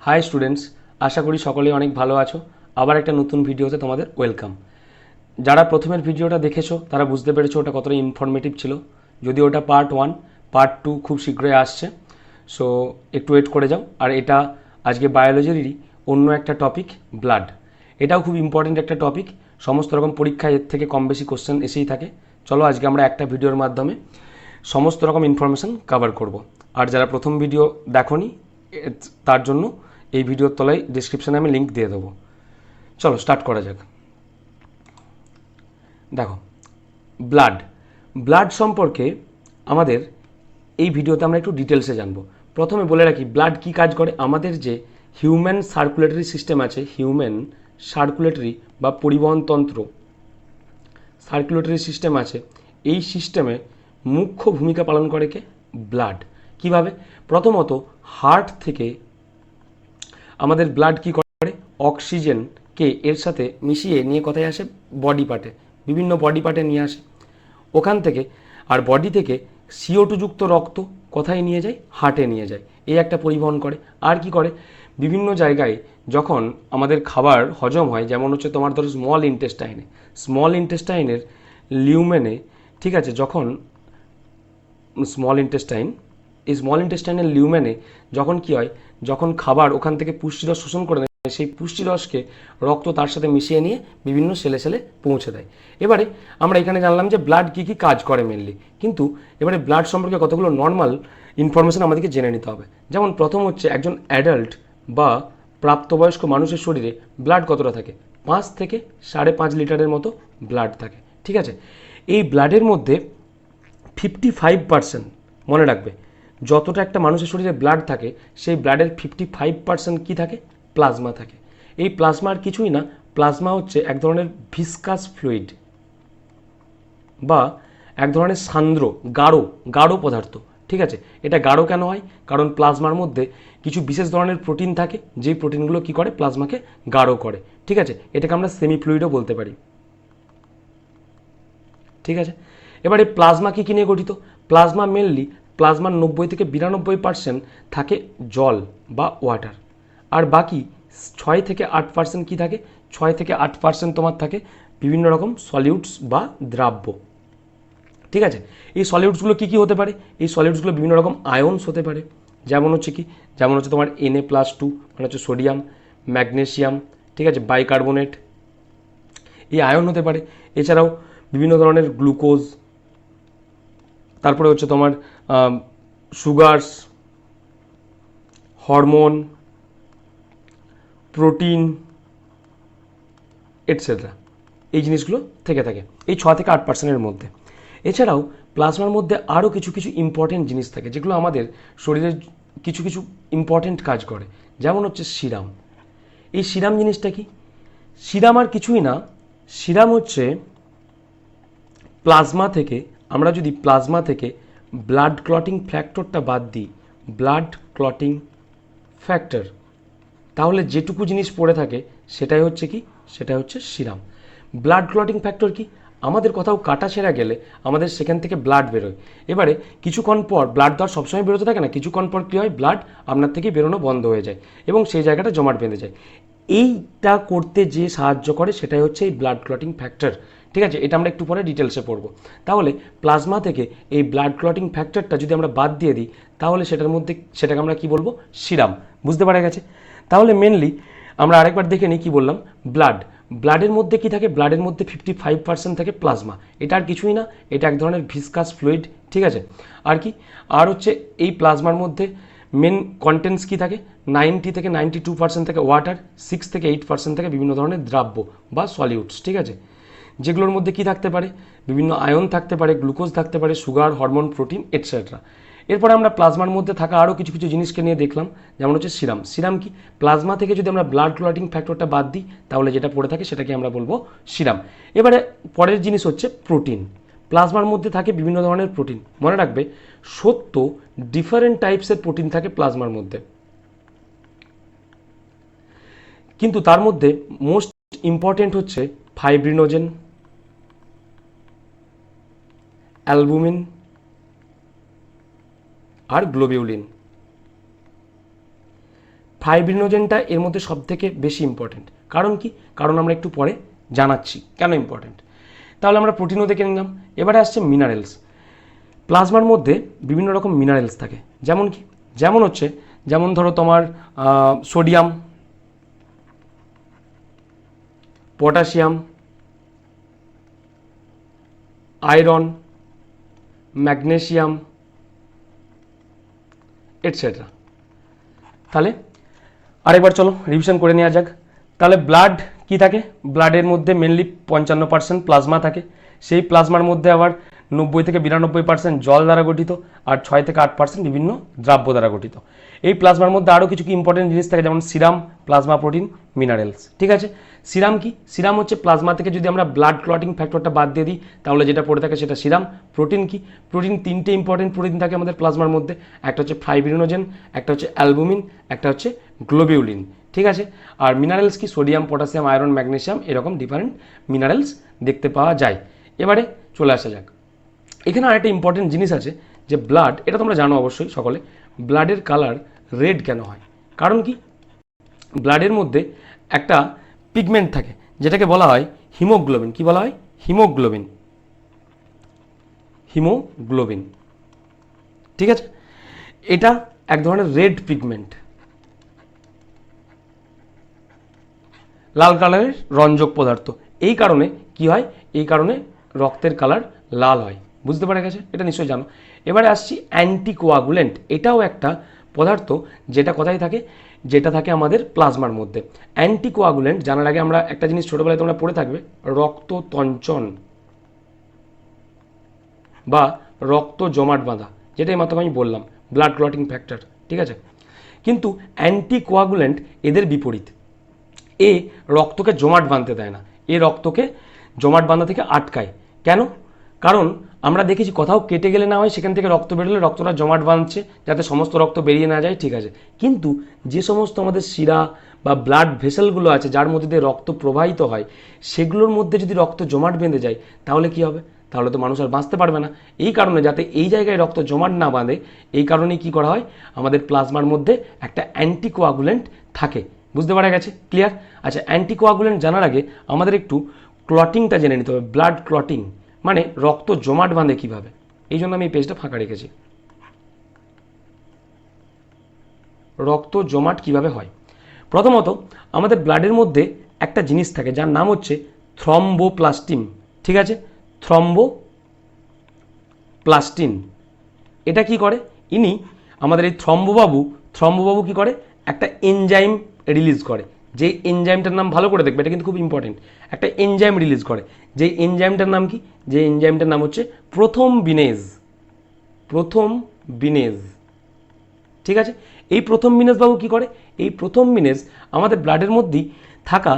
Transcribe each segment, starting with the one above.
High students, আশা করি সকলেই অনেক ভালো আছো। আবার একটা নতুন ভিডিওতে তোমাদের ওয়েলকাম। যারা প্রথমের ভিডিওটা দেখেছো তারা বুঝতে পেরেছো ওটা কতটা ইনফরমেটিভ ছিল। যদি ওটা পার্ট 1, পার্ট 2 খুব শীঘ্রই আসছে, সো একটু ওয়েট করে যাও। আর এটা আজকে বায়োলজিরই অন্য একটা টপিক, ব্লাড। এটাও খুব ইম্পর্টেন্ট একটা টপিক, সমস্ত রকম পরীক্ষায় এর থেকে কম বেশি কোশ্চেন এসেই থাকে। চলো আজকে আমরা একটা ভিডিওর মাধ্যমে সমস্ত রকম ইনফরমেশান কভার করব। আর যারা প্রথম ভিডিও দেখোনি তার জন্য এই ভিডিওর তলায় ডিসক্রিপশানে আমি লিঙ্ক দিয়ে দেবো। চলো স্টার্ট করা যাক। দেখো, ব্লাড ব্লাড সম্পর্কে আমাদের এই ভিডিওতে আমরা একটু ডিটেলসে জানবো। প্রথমে বলে রাখি ব্লাড কি কাজ করে। আমাদের যে হিউম্যান সার্কুলেটরি সিস্টেম আছে, হিউম্যান সার্কুলেটরি বা পরিবহনতন্ত্র সার্কুলেটরি সিস্টেম আছে, এই সিস্টেমে মুখ্য ভূমিকা পালন করে কে? ব্লাড। কিভাবে? প্রথমত হার্ট থেকে আমাদের ব্লাড কি করে, অক্সিজেনকে এর সাথে মিশিয়ে নিয়ে কোথায় আসে? বডি পার্টে, বিভিন্ন বডি পার্টে নিয়ে আসে ওখান থেকে। আর বডি থেকে CO2 যুক্ত রক্ত কোথায় নিয়ে যায়? হার্টে নিয়ে যায়। এই একটা পরিবহন করে। আর কি করে? বিভিন্ন জায়গায় যখন আমাদের খাবার হজম হয়, যেমন হচ্ছে তোমার ধরো স্মল ইন্টেস্টাইনের লিউমেনে, ঠিক আছে, যখন স্মল ইন্টেস্টাইন এই স্মল ইন্টেস্টাইনের লিউমেনে যখন কি হয়, যখন খাবার ওখান থেকে পুষ্টিরস শোষণ করে নেয়, সেই পুষ্টিরসকে রক্ত তার সাথে মিশিয়ে নিয়ে বিভিন্ন সেলে সেলে পৌঁছে দেয়। এবারে আমরা এখানে জানলাম যে ব্লাড কী কী কাজ করে মেনলি, কিন্তু এবারে ব্লাড সম্পর্কে কতগুলো নর্মাল ইনফরমেশন আমাদেরকে জেনে নিতে হবে। যেমন প্রথম হচ্ছে একজন অ্যাডাল্ট বা প্রাপ্তবয়স্ক মানুষের শরীরে ব্লাড কতটা থাকে? 5 থেকে 5.5 লিটারের মতো ব্লাড থাকে, ঠিক আছে। এই ব্লাডের মধ্যে 55%, মনে রাখবে, যতটা একটা মানুষের শরীরে ব্লাড থাকে সেই ব্লাডের 55% কী থাকে? প্লাজমা থাকে। এই প্লাজমা আর কিছুই না, প্লাজমা হচ্ছে এক ধরনের ভিসকাস ফ্লুইড বা এক ধরনের সান্দ্র গাঢ় গাঢ় পদার্থ, ঠিক আছে। এটা গাঢ় কেন হয়? কারণ প্লাজমার মধ্যে কিছু বিশেষ ধরনের প্রোটিন থাকে, যেই প্রোটিনগুলো কী করে? প্লাজমাকে গাঢ় করে, ঠিক আছে। এটাকে আমরা সেমি ফ্লুইডও বলতে পারি, ঠিক আছে। এবার এই প্লাজমা কী নিয়ে গঠিত? প্লাজমা মেনলি, প্লাজমার 90 থেকে 92% থাকে জল বা ওয়াটার। আর বাকি 6 থেকে 8% কী থাকে? 6 থেকে 8% তোমার থাকে বিভিন্ন রকম সলিউডস বা দ্রাব্য, ঠিক আছে। এই সলিউডসগুলো কী কী হতে পারে? এই সলিউডসগুলো বিভিন্ন রকম আয়নস হতে পারে। যেমন হচ্ছে কি? যেমন হচ্ছে তোমার Na+2, মানে হচ্ছে সোডিয়াম, ম্যাগনেসিয়াম, ঠিক আছে, বাইকার্বনেট, এই আয়ন হতে পারে। এছাড়াও বিভিন্ন ধরনের গ্লুকোজ, তারপরে হচ্ছে তোমার সুগারস, হরমোন, প্রোটিন, এটসেট্রা, এই জিনিসগুলো থেকে থাকে এই 6 থেকে 8%-এর মধ্যে। এছাড়াও প্লাজমার মধ্যে আরও কিছু কিছু ইম্পর্টেন্ট জিনিস থাকে যেগুলো আমাদের শরীরের কিছু কিছু ইম্পর্টেন্ট কাজ করে। যেমন হচ্ছে সিরাম। এই সিরাম জিনিসটা কি? সিরাম আর কিছুই না, সিরাম হচ্ছে প্লাজমা থেকে, আমরা যদি প্লাজমা থেকে ব্লাড ক্লটিং ফ্যাক্টরটা বাদ দিই, ব্লাড ক্লটিং ফ্যাক্টর, তাহলে যেটুকু জিনিস পড়ে থাকে সেটাই হচ্ছে কি? সেটাই হচ্ছে সিরাম। ব্লাড ক্লটিং ফ্যাক্টর কি? আমাদের কোথাও কাটা ছেঁড়া গেলে আমাদের সেখান থেকে ব্লাড বেরোয়। এবারে কিছুক্ষণ পর ব্লাড তো আর সবসময় বেরোতে থাকে না, কিছুক্ষণ পর কী হয়? ব্লাড আপনার থেকে বেরোনো বন্ধ হয়ে যায় এবং সেই জায়গাটা জমাট বেঁধে যায়। এইটা করতে যে সাহায্য করে সেটাই হচ্ছে এই ব্লাড ক্লটিং ফ্যাক্টর, ঠিক আছে। এটা আমরা একটু পরে ডিটেলসে পড়বো। তাহলে প্লাজমা থেকে এই ব্লাড ক্লটিং ফ্যাক্টরটা যদি আমরা বাদ দিয়ে দিই, তাহলে সেটার মধ্যে সেটাকে আমরা কি বলবো? সিরাম। বুঝতে পারা গেছে? তাহলে মেনলি আমরা আরেকবার দেখে নিই, কী বললাম? ব্লাডের মধ্যে কি থাকে? ব্লাডের মধ্যে 55% থাকে প্লাজমা। এটা আর কিছুই না, এটা এক ধরনের ভিসকাস ফ্লুইড, ঠিক আছে। আর কি? আর হচ্ছে এই প্লাজমার মধ্যে মেন কন্টেন্টস কী থাকে? 90 থেকে 92% থাকে ওয়াটার, 6 থেকে 8% থাকে বিভিন্ন ধরনের দ্রাব্য বা সলিউডস, ঠিক আছে। যেগুলোর মধ্যে কি থাকতে পারে? বিভিন্ন আয়ন থাকতে পারে, গ্লুকোজ থাকতে পারে, সুগার, হরমোন, প্রোটিন, এটসেট্রা। এরপরে আমরা প্লাজমার মধ্যে থাকা আরও কিছু কিছু জিনিসকে নিয়ে দেখলাম, যেমন হচ্ছে সিরাম। সিরাম কি? প্লাজমা থেকে যদি আমরা ব্লাড ক্লটিং ফ্যাক্টরটা বাদ দিই, তাহলে যেটা পড়ে থাকে সেটাকে আমরা বলবো সিরাম। এবারে পরের জিনিস হচ্ছে প্রোটিন। প্লাজমার মধ্যে থাকে বিভিন্ন ধরনের প্রোটিন। মনে রাখবে 70 ডিফারেন্ট টাইপসের প্রোটিন থাকে প্লাজমার মধ্যে, কিন্তু তার মধ্যে মোস্ট ইম্পর্টেন্ট হচ্ছে ফাইব্রিনোজেন, অ্যালবুমিন আর গ্লোবিউলিন। ফাইব্রিনোজেনটা এর মধ্যে সবথেকে বেশি ইম্পর্টেন্ট। কারণ কি? কারণ আমরা একটু পরে জানাচ্ছি কেন ইম্পর্টেন্ট। তাহলে আমরা প্রোটিনও দেখে নিলাম। এবারে আসছে মিনারেলস। প্লাজমার মধ্যে বিভিন্ন রকম মিনারেলস থাকে, যেমন কি? যেমন ধরো তোমার sodium, potassium, iron, magnesium etcetera. তাহলে আরেকবার চলো রিভিশন করে নেওয়া যাক। তাহলে ব্লাড কি থাকে? ব্লাডের মধ্যে মেনলি 55% প্লাজমা থাকে। সেই প্লাজমার মধ্যে আবার 90 থেকে 92% জল দ্বারা গঠিত, আর 6 থেকে 8% বিভিন্ন দ্রাব্য দ্বারা গঠিত। এই প্লাজমার মধ্যে আরও কিছু কি ইম্পর্টেন্ট জিনিস থাকে, যেমন সিরাম, প্লাজমা প্রোটিন, মিনারেলস। ঠিক আছে, সিরাম কি? সিরাম হচ্ছে প্লাজমা থেকে যদি আমরা ব্লাড ক্লটিং ফ্যাক্টরটা বাদ দিয়ে দিই তাহলে যেটা পড়ে থাকে সেটা সিরাম। প্রোটিন কি? প্রোটিন 3টে ইম্পর্টেন্ট প্রোটিন থাকে আমাদের প্লাজমার মধ্যে, একটা হচ্ছে ফাইব্রিনোজেন, একটা হচ্ছে অ্যালবুমিন, একটা হচ্ছে গ্লোবিউলিন। ঠিক আছে, আর মিনারেলস কি? সোডিয়াম, পটাশিয়াম, আয়রন, ম্যাগনেসিয়াম, এরকম ডিফারেন্ট মিনারেলস দেখতে পাওয়া যায়। এবারে চলে আসা যাক, এখানে আরেকটা ইম্পর্টেন্ট জিনিস আছে যে ব্লাড, এটা তোমরা জানো অবশ্যই সকলে, ব্লাডের কালার রেড কেন হয়? কারণ কি? ব্লাডের মধ্যে একটা পিগমেন্ট থাকে যেটাকে বলা হয় হিমোগ্লোবিন। কি বলা হয়? হিমোগ্লোবিন। হিমোগ্লোবিন, ঠিক আছে, এটা এক ধরনের রেড পিগমেন্ট, লাল কালারের রঞ্জক পদার্থ। এই কারণে কি হয়? এই কারণে রক্তের কালার লাল হয়। বুঝতে পারা গেছে? এটা নিশ্চয়ই জানো। এবারে আসছি অ্যান্টিকোয়াগুলেন্ট। এটাও একটা পদার্থ যেটা কোথায় থাকে? যেটা থাকে আমাদের প্লাজমার মধ্যে। অ্যান্টিকোয়াগুলেন্ট জানার আগে আমরা একটা জিনিস ছোটোবেলায় তোমরা পড়ে থাকবে, রক্ততঞ্চন বা রক্ত জমাট বাঁধা, যেটাই মাত্র আমি বললাম ব্লাড ক্লটিং ফ্যাক্টর। ঠিক আছে, কিন্তু অ্যান্টিকোয়াগুলেন্ট এদের বিপরীত। এ রক্তকে জমাট বাঁধতে দেয় না, এ রক্তকে জমাট বাঁধা থেকে আটকায়। কেন? কারণ আমরা দেখেছি কোথাও কেটে গেলে না হয় সেখান থেকে রক্ত বেরোলে রক্তটা জমাট বাঁধছে যাতে সমস্ত রক্ত বেরিয়ে না যায়। ঠিক আছে, কিন্তু যে সমস্ত আমাদের শিরা বা ব্লাড ভেসেলগুলো আছে যার মধ্যে দিয়ে রক্ত প্রবাহিত হয়, সেগুলোর মধ্যে যদি রক্ত জমাট বেঁধে যায় তাহলে কি হবে? তাহলে তো মানুষ আর বাঁচতে পারবে না। এই কারণে যাতে এই জায়গায় রক্ত জমাট না বাঁধে, এই কারণেই কি করা হয়? আমাদের প্লাজমার মধ্যে একটা অ্যান্টিকোয়াগুলেন্ট থাকে। বুঝতে পারা গেছে? ক্লিয়ার? আচ্ছা, অ্যান্টিকোয়াগুলেন্ট জানার আগে আমাদের একটু ক্লটিংটা জেনে নিতে হবে। ব্লাড ক্লটিং মানে রক্ত জমাট বাঁধে কিভাবে, এই জন্য আমি এই পেজটা ফাঁকা রেখেছি। রক্ত জমাট কিভাবে হয়? প্রথমত আমাদের ব্লাডের মধ্যে একটা জিনিস থাকে যার নাম হচ্ছে থ্রম্বোপ্লাস্টিন। ঠিক আছে, থ্রম্বোপ্লাস্টিন। এটা কি করে? ইনি আমাদের এই থ্রম্বোবাবু কি করে? একটা এনজাইম রিলিজ করে। যে এনজাইমটার নাম ভালো করে দেখবে, এটা কিন্তু খুব ইম্পর্টেন্ট। একটা এনজাইম রিলিজ করে, যে এনজাইমটার নাম কি? যে এনজাইমটার নাম হচ্ছে প্রথম বিনেজ। ঠিক আছে, এই প্রথম বিনেজ বাবু কি করে? এই প্রথম বিনেজ আমাদের ব্লাডের মধ্যেই থাকা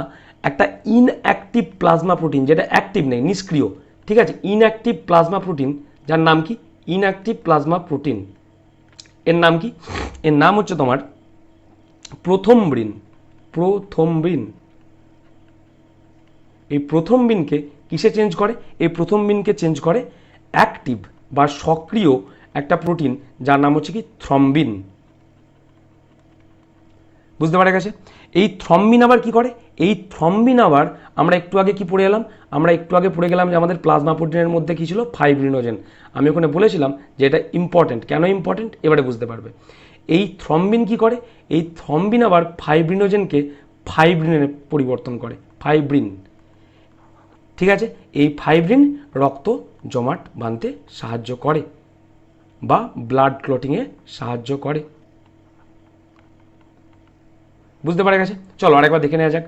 একটা ইনঅ্যাক্টিভ প্লাজমা প্রোটিন, যেটা অ্যাক্টিভ নেই, নিষ্ক্রিয়। ঠিক আছে, ইনঅ্যাক্টিভ প্লাজমা প্রোটিন, যার নাম কি? Inactive plasma protein. এর নাম কি? এর নাম হচ্ছে তোমার প্রথমব্রিন। এই প্রথমবিনকে কিসে চেঞ্জ করে? এই প্রথমবিনকে চেঞ্জ করে অ্যাক্টিভ বা সক্রিয় একটা প্রোটিন যার নাম হচ্ছে কি? থ্রম্বিন। বুঝতে পারা গেছে? এই থ্রম্বিন আবার কি করে? এই থ্রম্বিন আবার আমরা একটু আগে কি পড়ে এলাম? আমরা একটু আগে পড়ে গেলাম যে আমাদের প্লাজমা প্রোটিনের মধ্যে কি ছিল? ফাইব্রিনোজেন। আমি ওখানে বলেছিলাম যে এটা ইম্পর্টেন্ট। কেন ইম্পর্টেন্ট এবারে বুঝতে পারবে। এই থ্রম্বিন কি করে? এই থ্রম্বিন আবার ফাইব্রিনোজেনকে ফাইব্রিনে পরিবর্তন করে, ফাইব্রিন। ঠিক আছে, এই ফাইব্রিন রক্ত জমাট বাঁধতে সাহায্য করে বা ব্লাড ক্লটিংয়ে সাহায্য করে। বুঝতে পারা গেছে? চলো আরেকবার দেখে নেওয়া যাক।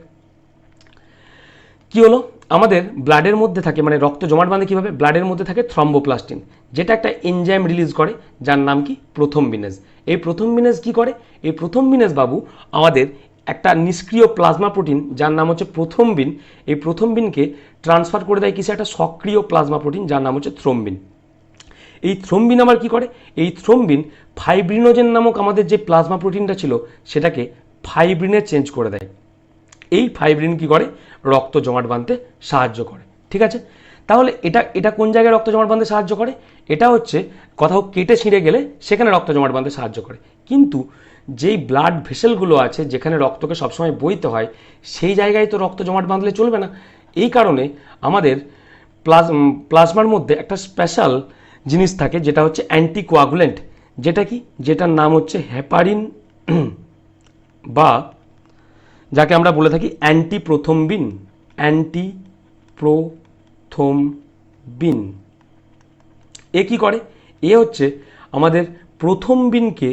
কি হলো? আমাদের ব্লাডের মধ্যে থাকে, মানে রক্ত জমাট বাঁধে কীভাবে? ব্লাডের মধ্যে থাকে থ্রম্বোপ্লাস্টিন, যেটা একটা এনজাইম রিলিজ করে যার নাম কি? প্রথমবিনেজ। এই প্রথমবিনেজ কি করে? এই প্রথমবিনেজ বাবু আমাদের একটা নিষ্ক্রিয় প্লাজমা প্রোটিন যার নাম হচ্ছে প্রথমবিন, এই প্রথমবিনকে ট্রান্সফার করে দেয় কিসে? একটা সক্রিয় প্লাজমা প্রোটিন যার নাম হচ্ছে থ্রম্বিন। এই থ্রম্বিন আবার কি করে? এই থ্রম্বিন ফাইব্রিনোজেন নামক আমাদের যে প্লাজমা প্রোটিনটা ছিল সেটাকে ফাইব্রিনে চেঞ্জ করে দেয়। এই ফাইব্রিন কি করে? রক্ত জমাট বাঁধতে সাহায্য করে। ঠিক আছে, তাহলে এটা কোন জায়গায় রক্ত জমাট বাঁধতে সাহায্য করে? এটা হচ্ছে কোথাও কেটে ছিঁড়ে গেলে সেখানে রক্ত জমাট বাঁধতে সাহায্য করে। কিন্তু যেই ব্লাড ভেসেলগুলো আছে যেখানে রক্তকে সবসময় বইতে হয় সেই জায়গায় তো রক্ত জমাট বাঁধলে চলবে না। এই কারণে আমাদের প্লাজমার মধ্যে একটা স্পেশাল জিনিস থাকে যেটা হচ্ছে অ্যান্টিকোয়াগুলেন্ট, যেটা কি, যেটার নাম হচ্ছে হেপারিন বা যাকে আমরা বলে থাকি অ্যান্টিপ্রোথ্রম্বিন। অ্যান্টিপ্রোথ্রম্বিন এ কি করে, এ হচ্ছে আমাদের প্রথম্বিনকে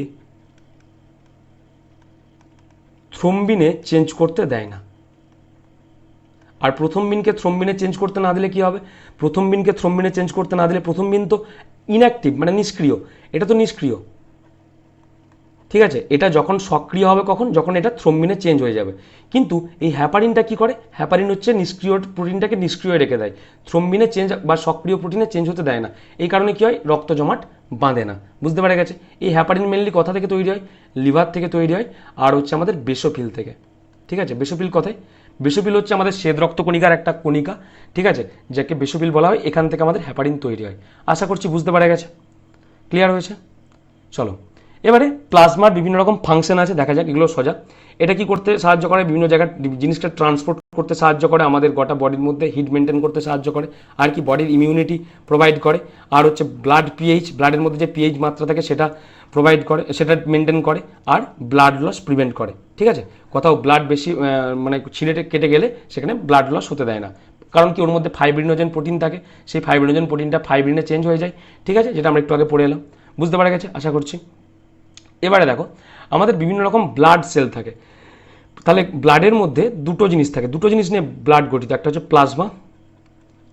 থ্রম্বিনে চেঞ্জ করতে দেয় না। আর প্রথম্বিনকে থ্রম্বিনে চেঞ্জ করতে না দিলে কি হবে, প্রথম্বিনকে থ্রম্বিনে চেঞ্জ করতে না দিলে প্রথম্বিন তো ইনঅ্যাক্টিভ মানে নিষ্ক্রিয়, এটা তো নিষ্ক্রিয়, ঠিক আছে। এটা যখন সক্রিয় হবে কখন, যখন এটা থ্রম্বিনে চেঞ্জ হয়ে যাবে। কিন্তু এই হ্যাপারিনটা কি করে, হ্যাপারিন হচ্ছে নিষ্ক্রিয় প্রোটিনটাকে নিষ্ক্রিয় রেখে দেয়, থ্রম্বিনে চেঞ্জ বা সক্রিয় প্রোটিনে চেঞ্জ হতে দেয় না। এই কারণে কি হয়, রক্ত জমাট বাঁধে না। বুঝতে পারা গেছে। এই হ্যাপারিন মেনলি কোথা থেকে তৈরি হয়, লিভার থেকে তৈরি হয়, আর হচ্ছে আমাদের বেসোফিল থেকে। ঠিক আছে, বেসোফিল কোথায়, বেসোফিল হচ্ছে আমাদের শ্বেত রক্তকণিকার একটা কণিকা, ঠিক আছে, যাকে বেসোফিল বলা হয়। এখান থেকে আমাদের হ্যাপারিন তৈরি হয়। আশা করছি বুঝতে পারা গেছে, ক্লিয়ার হয়েছে। চলো এবারে প্লাজমার বিভিন্ন রকম ফাংশন আছে, দেখা যাক এগুলো সোজা। এটা কি করতে সাহায্য করে, বিভিন্ন জায়গায় জিনিসটা ট্রান্সপোর্ট করতে সাহায্য করে, আমাদের গোটা বডির মধ্যে হিট মেনটেন করতে সাহায্য করে, আর কি বডির ইমিউনিটি প্রোভাইড করে, আর হচ্ছে ব্লাড পিএইচ, ব্লাডের মধ্যে যে পিএইচ মাত্রা থাকে সেটা প্রোভাইড করে, সেটা মেনটেন করে, আর ব্লাড লস প্রিভেন্ট করে। ঠিক আছে, কোথাও ব্লাড বেশি মানে ছিঁড়ে কেটে গেলে সেখানে ব্লাড লস হতে দেয় না, কারণ কি ওর মধ্যে ফাইব্রিনোজেন প্রোটিন থাকে, সেই ফাইব্রিনোজেন প্রোটিনটা ফাইব্রিনে চেঞ্জ হয়ে যায়। ঠিক আছে, যেটা আমরা একটু আগে পড়ে এলাম। বুঝতে পারা গেছে আশা করছি। এবারে দেখো আমাদের বিভিন্ন রকম ব্লাড সেল থাকে, তাহলে ব্লাডের মধ্যে দুটো জিনিস থাকে, দুটো জিনিস নিয়ে ব্লাড গঠিত, একটা হচ্ছে প্লাজমা,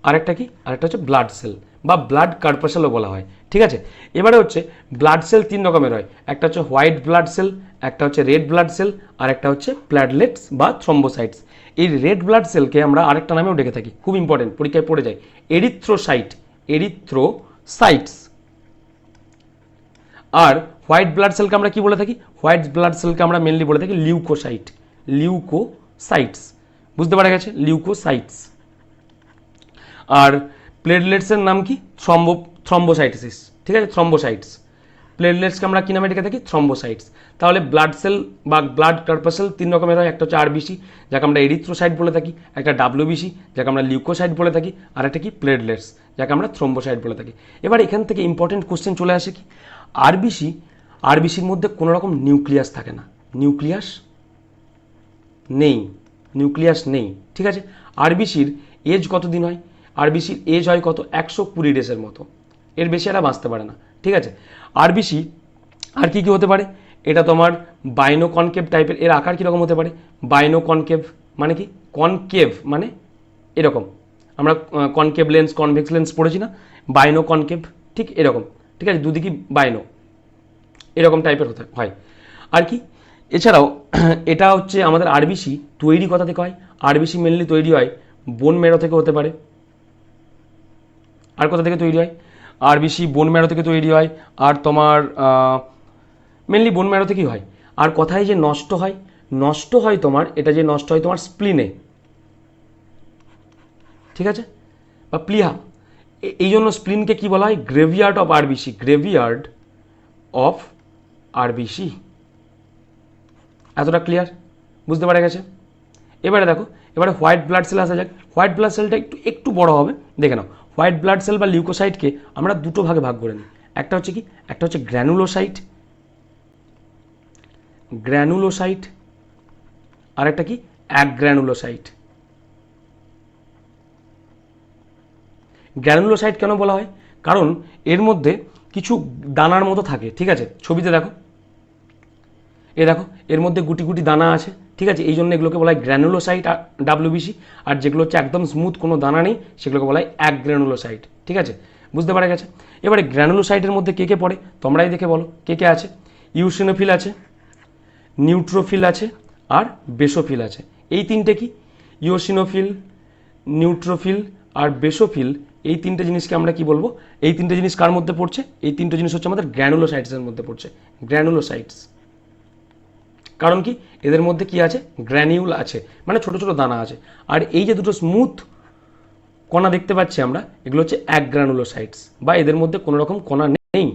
আরেকটা কি, আরেকটা হচ্ছে ব্লাড সেল বা ব্লাড কার্পাসেলও বলা হয়। ঠিক আছে, এবারে হচ্ছে ব্লাড সেল তিন রকমের হয়, একটা হচ্ছে হোয়াইট ব্লাড সেল, একটা হচ্ছে রেড ব্লাড সেল, আর একটা হচ্ছে প্ল্যাটলেটস বা থ্রম্বোসাইটস। এই রেড ব্লাড সেলকে আমরা আরেকটা নামেও ডেকে থাকি, খুব ইম্পর্টেন্ট, পরীক্ষায় পড়ে যায়, এরিথ্রোসাইট, এরিথ্রোসাইটস। আর হোয়াইট ব্লাড সেলকে আমরা কি বলে থাকি, হোয়াইট ব্লাড সেলকে আমরা মেনলি বলে থাকি লিউকোসাইট, লিউকোসাইটস। বুঝতে পারা গেছে, লিউকোসাইটস। আর প্লেটলেটসের নাম কি, থ্রম্বোসাইটোসিস। ঠিক আছে, থ্রম্বোসাইটস। প্লেটলেটসকে আমরা কি নামে ডেকে থাকি, থ্রম্বোসাইটস। তাহলে ব্লাড সেল বা ব্লাড কার্পাসেল তিন রকমের হয়, একটা হচ্ছে আরবিসি যাকে আমরা এরিথ্রোসাইট বলে থাকি, একটা ডাব্লিউবিসি যাকে আমরা লিউকোসাইট বলে থাকি, আর একটা কি প্লেটলেটস যাকে আমরা থ্রম্বোসাইট বলে থাকি। এবার এখান থেকে ইম্পর্টেন্ট কোশ্চেন চলে আসে কি, আরবিসি, আরবিসির মধ্যে কোনো রকম নিউক্লিয়াস থাকে না, নিউক্লিয়াস নেই, নিউক্লিয়াস নেই। ঠিক আছে, আরবিসির এজ কত দিন হয়, আরবিসির এজ হয় কত, 120 ডেজের মতো, এর বেশি এরা বাঁচতে পারে না। ঠিক আছে, আরবিসি আর কি কি হতে পারে, এটা তোমার বাইনো কনকেভ টাইপের, এর আকার কীরকম হতে পারে, বাইনো কনকেভ মানে কি, কনকেভ মানে এরকম, আমরা কনকেভ লেন্স কনভেক্স লেন্স পড়েছি না, বাইনো কনকেভ ঠিক এরকম। ঠিক আছে, দুদিকই বাইনো এরকম টাইপের হতে হয়। আর কি এছাড়াও এটা হচ্ছে আমাদের আরবিসি তৈরি কথা থেকে হয়, আরবিসি মেনলি তৈরি হয় বোন ম্যারো থেকে হতে পারে। আর কোথা থেকে তৈরি হয়, আরবিসি বোন ম্যারো থেকে তৈরি হয়, আর তোমার মেনলি বোন ম্যারো থেকেই হয়। আর কোথায় যে নষ্ট হয়, নষ্ট হয় তোমার, এটা যে নষ্ট হয় তোমার স্প্লিনে, ঠিক আছে, বা প্লিহা। এই জন্য স্প্লিনকে কি বলা হয়, graveyard of RBC, graveyard of RBC. এতটা ক্লিয়ার, বুঝতে পারা গেছে। এবারে দেখো, এবারে হোয়াইট ব্লাড সেল আসা যাক। হোয়াইট ব্লাড সেলটা একটু একটু বড় হবে, দেখে নাও। হোয়াইট ব্লাড সেল বা লিউকোসাইটকে আমরা দুটো ভাগে ভাগ করে নিই, একটা হচ্ছে কি, একটা হচ্ছে গ্র্যানুলোসাইট, গ্র্যানুলোসাইট, আর একটা কি অ্যাগ্র্যানুলোসাইট। গ্র্যানুলোসাইট কেন বলা হয়, কারণ এর মধ্যে কিছু দানার মতো থাকে। ঠিক আছে, ছবিতে দেখো, এ দেখো এর মধ্যে গুটি গুটি দানা আছে। ঠিক আছে, এই জন্য এগুলোকে বলা হয় গ্র্যানুলোসাইট আর ডাব্লিউবিসি। আর যেগুলো হচ্ছে একদম স্মুথ, কোনো দানা নেই, সেগুলোকে বলা হয় অ্যাগ্র্যানুলোসাইট। ঠিক আছে, বুঝতে পারা গেছে। এবারে গ্র্যানুলোসাইটের মধ্যে কে কে পড়ে, তোমরাই দেখে বলো কে কে আছে। ইউসিনোফিল আছে, নিউট্রোফিল আছে, আর বেসোফিল আছে। এই তিনটে কি, ইওসিনোফিল, নিউট্রোফিল আর বেসোফিল, এই তিনটে জিনিসকে আমরা কি বলবো, এই তিনটে জিনিস কার মধ্যে পড়ছে, এই তিনটে জিনিস হচ্ছে আমাদের গ্র্যানুলোসাইটসের মধ্যে পড়ছে, গ্র্যানুলোসাইটস। কারণ কি, এদের মধ্যে কি আছে, গ্র্যানিউল আছে, মানে ছোট ছোট দানা আছে। আর এই যে দুটো স্মুথ কণা দেখতে পাচ্ছি আমরা, এগুলো হচ্ছে অ্যাগ্রানুলোসাইটস, বা এদের মধ্যে কোনো রকম কণা নেই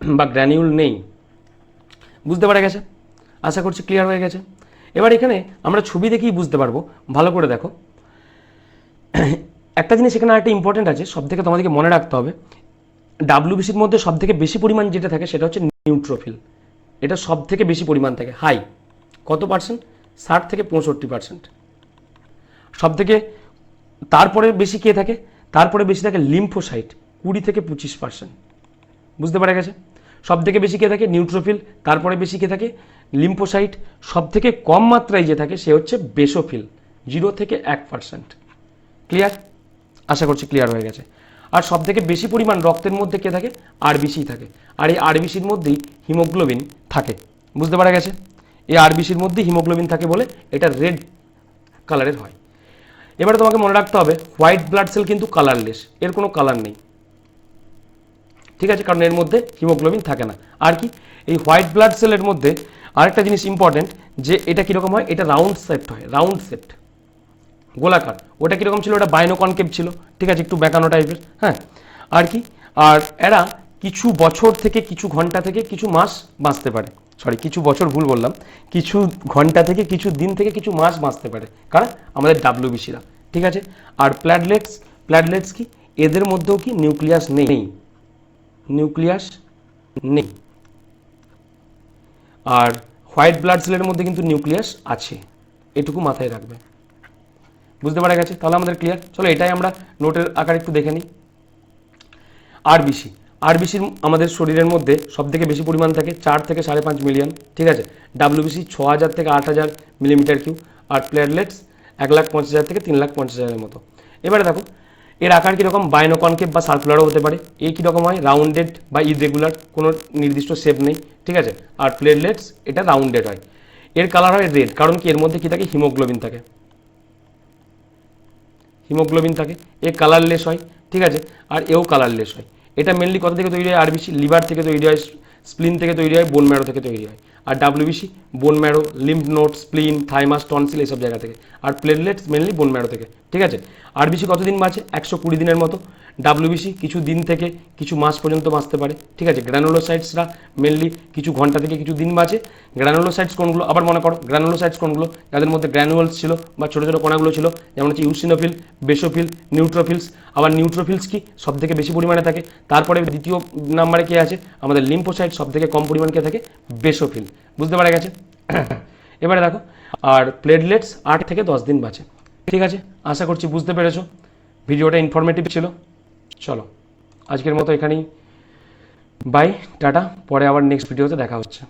বা গ্র্যানিউল নেই। বুঝতে পারা গেছে। আশা করছি ক্লিয়ার হয়ে গেছে। এবার এখানে আমরা ছবি দেখেই বুঝতে পারবো, ভালো করে দেখো। একটা জিনিস এখানে একটা ইম্পর্টেন্ট আছে, সব থেকে তোমাদেরকে মনে রাখতে হবে, ডাব্লিউবিসির মধ্যে সব থেকে বেশি পরিমাণ যেটা থাকে সেটা হচ্ছে নিউট্রোফিল। এটা সব থেকে বেশি পরিমাণ থাকে, হাই। কত পার্সেন্ট? 60 থেকে 65%। সব থেকে তারপরে বেশি কে থাকে? তারপরে বেশি থাকে লিম্ফোসাইট, 20 থেকে 25%। বুঝতে পারা গেছে? সব থেকে বেশি কে থাকে? নিউট্রোফিল। তারপরে বেশি কে থাকে? লিম্ফোসাইট। সব থেকে কম মাত্রায় যে থাকে সে হচ্ছে বেসোফিল, 0 থেকে 1%। ক্লিয়ার? আশা করছি ক্লিয়ার হয়ে গেছে। আর সব থেকে বেশি পরিমাণ রক্তের মধ্যে কে থাকে? আরবিসি থাকে। আর এই আরবিসির মধ্যেই হিমোগ্লোবিন থাকে। বুঝতে পারা গেছে? এই আরবিসির মধ্যেই হিমোগ্লোবিন থাকে বলে এটা রেড কালারের হয়। এবারে তোমাকে মনে রাখতে হবে, হোয়াইট ব্লাড সেল কিন্তু কালারলেস, এর কোনো কালার নেই। ঠিক আছে, কারণ এর মধ্যে হিমোগ্লোবিন থাকে না। আর কি, এই হোয়াইট ব্লাড সেলের মধ্যে আরেকটা জিনিস ইম্পর্টেন্ট, যে এটা কীরকম হয়? এটা রাউন্ড শেপড হয়, রাউন্ড শেপড, গোলাকার। ওটা কীরকম ছিল? ওটা বাইনোকনকেভ ছিল, ঠিক আছে, একটু বেঁকানো টাইপের। হ্যাঁ, আর কি, আর এরা কিছু বছর থেকে, কিছু ঘন্টা থেকে, কিছু মাস বাঁচতে পারে। সরি, কিছু বছর ভুল বললাম, কিছু ঘন্টা থেকে, কিছু দিন থেকে, কিছু মাস বাঁচতে পারে। কারণ আমাদের ডাব্লিউবিসিরা, ঠিক আছে। আর প্ল্যাটলেটস, প্ল্যাটলেটস কি? এদের মধ্যেও কি নিউক্লিয়াস নেই, নিউক্লিয়াস নেই। আর হোয়াইট ব্লাড সেলের মধ্যে কিন্তু নিউক্লিয়াস আছে, এটুকু মাথায় রাখবে। বুঝতে পারা গেছে? তাহলে আমাদের ক্লিয়ার। চলো এটাই আমরা নোটের আকারে একটু দেখে নিই। আরবিসি, আরবিসির আমাদের শরীরের মধ্যে সব থেকে বেশি পরিমাণ থাকে, 4 থেকে 5.5 মিলিয়ন, ঠিক আছে। ডাব্লিউবিসি 6000 থেকে 8000 মিলিমিটার কিউব। আর প্লেটলেটস 1,50,000 থেকে 3,50,000 মতো। এবারে দেখো এর আকার কীরকম? বাইনোকনকেভ বা সার্কুলারও হতে পারে। এ কীরকম হয়? রাউন্ডেড বা ইরেগুলার, কোনো নির্দিষ্ট শেপ নেই, ঠিক আছে। আর প্লেটলেটস এটা রাউন্ডেড হয়। এর কালার হয় রেড, কারণ কি এর মধ্যে কী থাকে? হিমোগ্লোবিন থাকে, হিমোগ্লোবিন থাকে। এ কালারলেস হয়, ঠিক আছে। আর এও কালারলেস হয়। এটা মেনলি কোথা থেকে তৈরি হয়? আরবিসি লিভার থেকে তৈরি হয়, স্প্লিন থেকে তৈরি হয়, বোন ম্যারো থেকে তৈরি হয়। আর WBC bone marrow, lymph node, spleen, thymus, tonsil এইসব জায়গা থেকে। আর প্লেটলেটস মেনলি বোন ম্যারো থেকে, ঠিক আছে। আরবিসি কতদিন বাঁচে? 120 দিনের মতো। ডাব্লিউবিসি কিছু দিন থেকে কিছু মাস পর্যন্ত বাঁচতে পারে, ঠিক আছে। গ্র্যানুলোসাইটসরা মেনলি কিছু ঘন্টা থেকে কিছু দিন বাঁচে। গ্র্যানুলোসাইটস কোনগুলো? আবার মনে করো, গ্র্যানুলোসাইটস কোনগুলো? যাদের মধ্যে গ্র্যানুয়ালস ছিল বা ছোটো ছোটো কণাগুলো ছিল, যেমন হচ্ছে ইউসিনোফিল, বেসোফিল, নিউট্রোফিলস। আবার নিউট্রোফিলস কি? সব থেকে বেশি পরিমাণে থাকে। তারপরে দ্বিতীয় নাম্বারে কে আছে? আমাদের লিম্ফোসাইট, সব থেকে কম পরিমাণ কে থাকে? বেসোফিল। বুঝতে পারা গেছে? এবারে দেখো, আর প্লেটলেটস 8 থেকে 10 দিন বাঁচে, ঠিক আছে। আশা করছি বুঝতে পেরেছো, ভিডিওটা ইনফরমেটিভ ছিল। চলো আজকের মতো এখানেই, বাই, টাটা। পরে আবার নেক্সট ভিডিওতে দেখা হচ্ছে।